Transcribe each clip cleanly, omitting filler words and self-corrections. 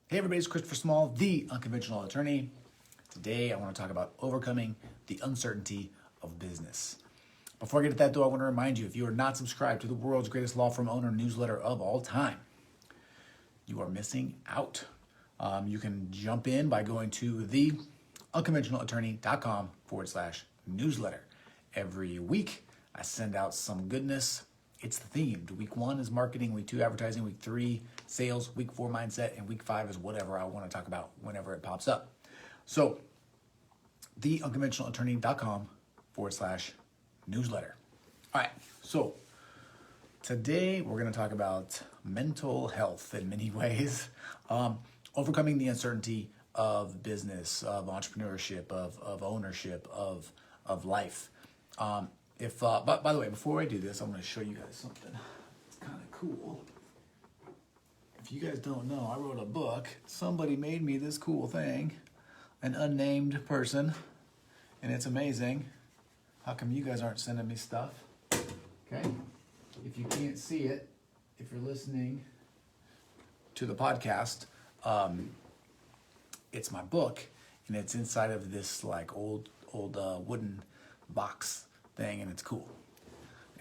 Hey everybody, it's Christopher Small, the Unconventional Attorney. Today I want to talk about overcoming the uncertainty of business. Before I get to that though, I want to remind you, if you are not subscribed to the world's greatest law firm owner newsletter of all time, you are missing out. You can jump in by going to the unconventionalattorney.com/newsletter. Every week I send out some goodness. It's themed. Week 1 is marketing, week 2 advertising, week 3 sales, week 4 mindset, and week 5 is whatever I want to talk about whenever it pops up. So, theunconventionalattorney.com/newsletter. All right, so today we're going to talk about mental health in many ways, overcoming the uncertainty of business, of entrepreneurship, of ownership, of life. By the way, before I do this, I'm going to show you guys something. It's kind of cool. If you guys don't know, I wrote a book. Somebody made me this cool thing, an unnamed person, and it's amazing. How come you guys aren't sending me stuff? Okay. If you can't see it, if you're listening to the podcast, it's my book, and it's inside of this like old wooden box thing, and it's cool,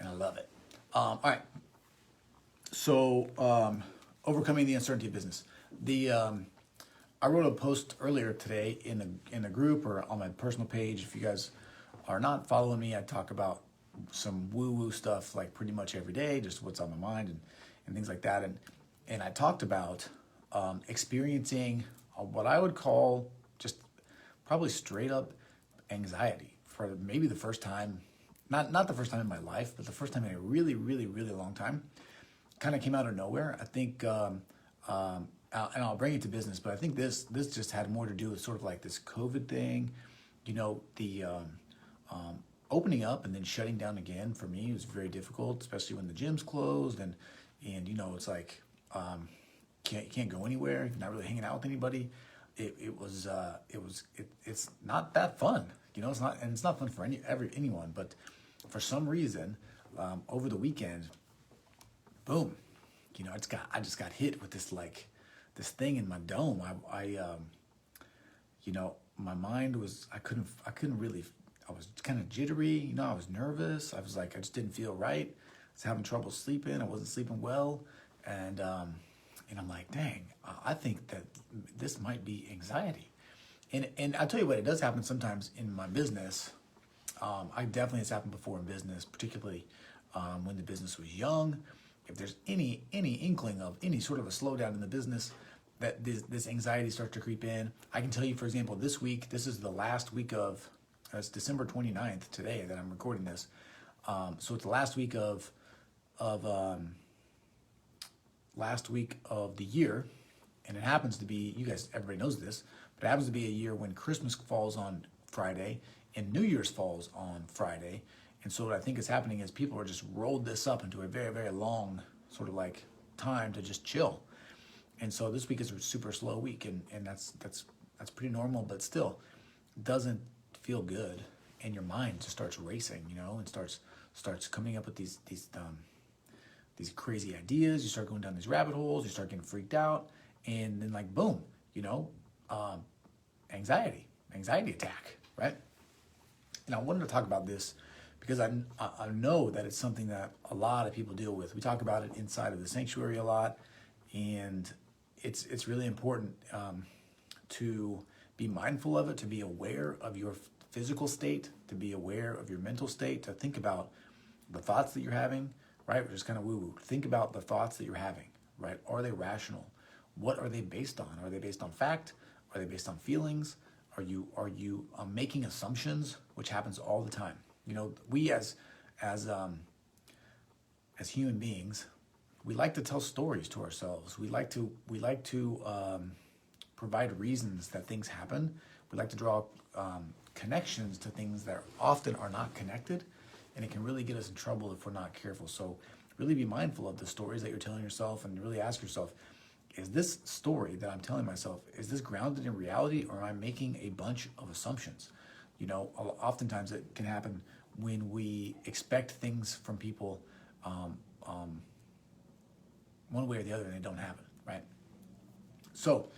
and I love it. All right. So, overcoming the uncertainty of business. I wrote a post earlier today in a group or on my personal page. If you guys are not following me, I talk about some woo-woo stuff like pretty much every day, just what's on my mind and things like that. And I talked about experiencing what I would call just probably straight up anxiety for maybe the first time, not the first time in my life, but the first time in a really, really, really long time. Kind of came out of nowhere. I think, and I'll bring it to business, but I think this just had more to do with sort of like this COVID thing, the opening up and then shutting down again for me was very difficult, especially when the gyms closed and it's like can't go anywhere. You're not really hanging out with anybody. It's not that fun. It's not fun for anyone. But for some reason, over the weekend, boom, I just got hit with this thing in my dome. My mind was I couldn't really. I was kind of jittery. I was nervous. I was like I just didn't feel right. I was having trouble sleeping. I wasn't sleeping well, and I'm like, dang, I think that this might be anxiety. And I'll tell you what, it does happen sometimes in my business. I definitely has happened before in business, particularly when the business was young. If there's any inkling of any sort of a slowdown in the business, that this anxiety starts to creep in. I can tell you, for example, this week, this is the last week of, it's December 29th today that I'm recording this. So it's the last week of the year, and it happens to be, everybody knows this, but it happens to be a year when Christmas falls on Friday and New Year's falls on Friday. And so what I think is happening is people are just rolled this up into a very, very long sort of like time to just chill. And so this week is a super slow week, and that's pretty normal, but still doesn't feel good. And your mind just starts racing, and starts coming up with these crazy ideas. You start going down these rabbit holes. You start getting freaked out, and then like boom, anxiety attack, right? And I wanted to talk about this because I know that it's something that a lot of people deal with. We talk about it inside of the sanctuary a lot, and it's really important to be mindful of it, to be aware of your physical state, to be aware of your mental state, to think about the thoughts that you're having, right? Which is kind of woo-woo. Think about the thoughts that you're having, right? Are they rational? What are they based on? Are they based on fact? Are they based on feelings? Are you making assumptions, which happens all the time? We as human beings, we like to tell stories to ourselves. We like to provide reasons that things happen. We like to draw connections to things that often are not connected, and it can really get us in trouble if we're not careful. So really be mindful of the stories that you're telling yourself, and really ask yourself, is this story that I'm telling myself, is this grounded in reality, or am I making a bunch of assumptions? Oftentimes it can happen when we expect things from people one way or the other, and they don't happen, right? So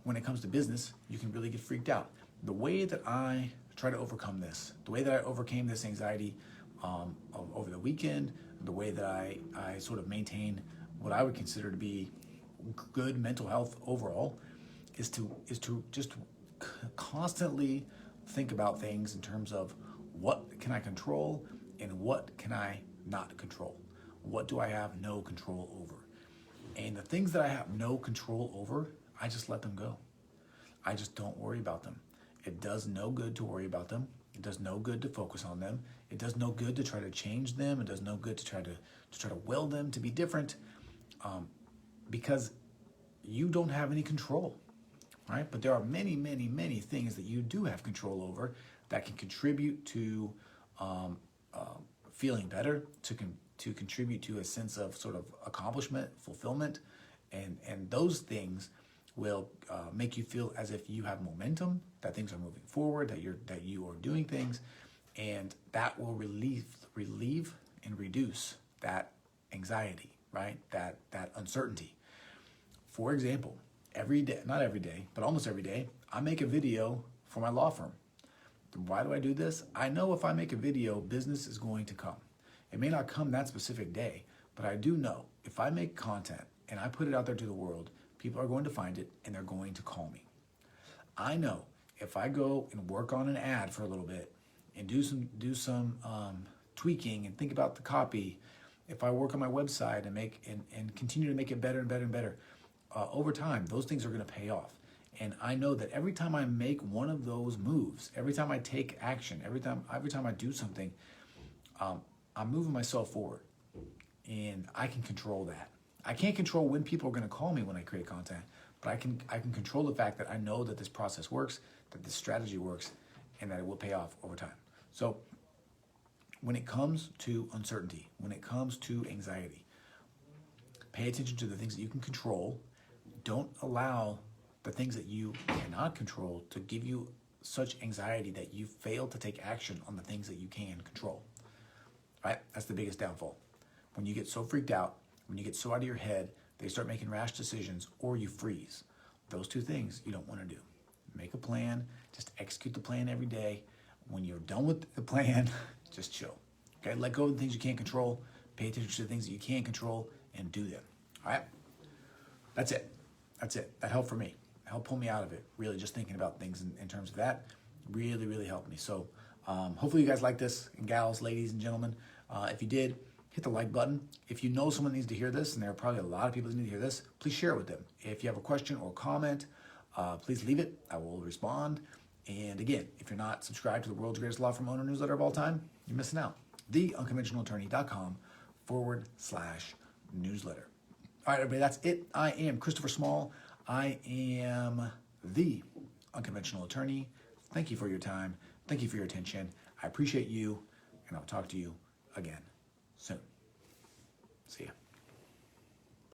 when it comes to business, you can really get freaked out. The way that I try to overcome this, the way that I overcame this anxiety over the weekend, the way that I sort of maintain what I would consider to be good mental health overall, is to just constantly think about things in terms of what can I control and what can I not control. What do I have no control over? And the things that I have no control over, I just let them go. I just don't worry about them. It does no good to worry about them. It does no good to focus on them. It does no good to try to change them. It does no good to try to will them to be different, because you don't have any control, right? But there are many, many, many things that you do have control over that can contribute to feeling better, to contribute to a sense of sort of accomplishment, fulfillment, and those things will make you feel as if you have momentum, that things are moving forward, that you are doing things, and that will relieve and reduce that anxiety, right? That uncertainty. For example, every day, not every day, but almost every day, I make a video for my law firm. Why do I do this? I know if I make a video, business is going to come. It may not come that specific day, but I do know if I make content and I put it out there to the world, people are going to find it and they're going to call me. I know if I go and work on an ad for a little bit and do some tweaking and think about the copy, if I work on my website and continue to make it better and better and better, over time, those things are going to pay off. And I know that every time I make one of those moves, every time I take action, every time I do something, I'm moving myself forward, and I can control that. I can't control when people are going to call me when I create content, but I can control the fact that I know that this process works, that this strategy works, and that it will pay off over time. So when it comes to uncertainty, when it comes to anxiety, pay attention to the things that you can control. Don't allow the things that you cannot control to give you such anxiety that you fail to take action on the things that you can control. Right? That's the biggest downfall. When you get so freaked out, when you get so out of your head, they start making rash decisions, or you freeze. Those two things you don't want to do. Make a plan, just execute the plan every day. When you're done with the plan, just chill. Okay? Let go of the things you can't control, pay attention to the things that you can control, and do them. All right? That's it. That helped for me. It helped pull me out of it. Really just thinking about things in terms of that really, really helped me. So hopefully you guys like this, and gals, ladies, and gentlemen. If you did, hit the like button. If you know someone needs to hear this, and there are probably a lot of people that need to hear this, please share it with them. If you have a question or comment, please leave it. I will respond. And again, if you're not subscribed to the world's greatest law firm owner newsletter of all time, you're missing out. theunconventionalattorney.com/newsletter. All right, everybody, that's it. I am Christopher Small. I am the Unconventional Attorney. Thank you for your time. Thank you for your attention. I appreciate you, and I'll talk to you again soon. See ya.